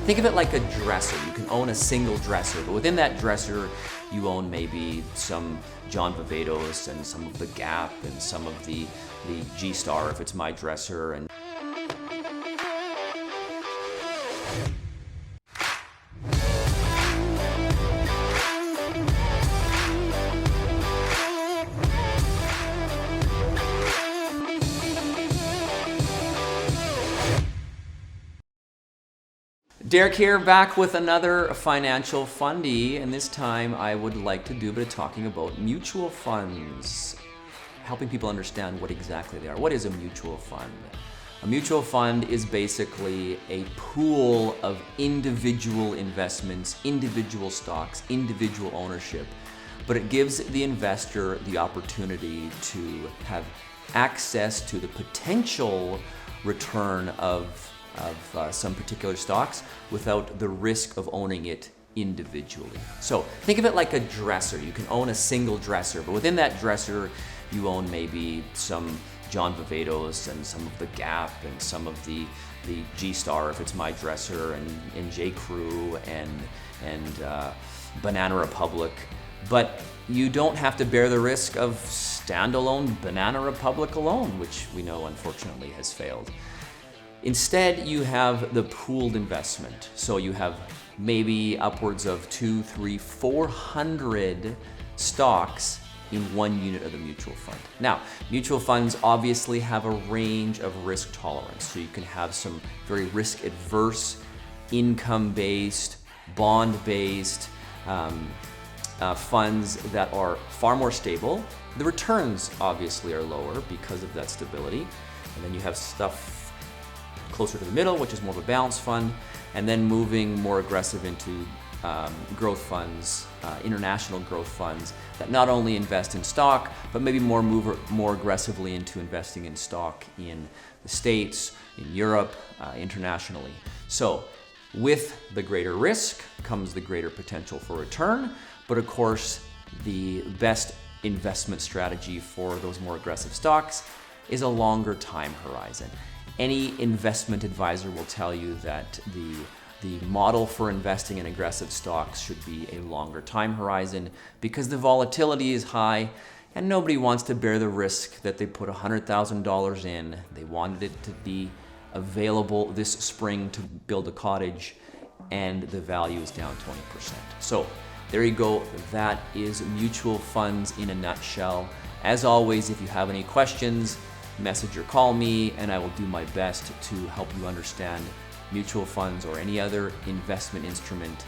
Think of it like a dresser. You can own a single dresser, but within that dresser, you own maybe some John Vivados and some of the Gap and some of the G-Star if it's my dresser. And Derek here, back with another financial Fundie, and this time I would like to do a bit of talking about mutual funds, helping people understand what exactly they are. What is a mutual fund? A mutual fund is basically a pool of individual investments, individual stocks, individual ownership, but it gives the investor the opportunity to have access to the potential return of some particular stocks without the risk of owning it individually. So think of it like a dresser. You can own a single dresser, but within that dresser, you own maybe some John Vivados and some of the Gap and some of the G-Star if it's my dresser, and J. Crew and Banana Republic. But you don't have to bear the risk of standalone Banana Republic alone, which we know unfortunately has failed. Instead, you have the pooled investment. So you have maybe upwards of 200, 300, 400 stocks in one unit of the mutual fund. Now, mutual funds obviously have a range of risk tolerance. So you can have some very risk adverse, income-based, bond-based funds that are far more stable. The returns obviously are lower because of that stability. And then you have stuff closer to the middle, which is more of a balanced fund, and then moving more aggressive into growth funds, international growth funds that not only invest in stock, but maybe more aggressively into investing in stock in the States, in Europe, internationally. So with the greater risk comes the greater potential for return, but of course the best investment strategy for those more aggressive stocks is a longer time horizon. Any investment advisor will tell you that the model for investing in aggressive stocks should be a longer time horizon because the volatility is high and nobody wants to bear the risk that they put $100,000 in. They wanted it to be available this spring to build a cottage and the value is down 20%. So there you go. That is mutual funds in a nutshell. As always, if you have any questions, message or call me and I will do my best to help you understand mutual funds or any other investment instrument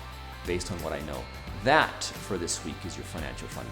based on what I know. That for this week is your financial Fundie.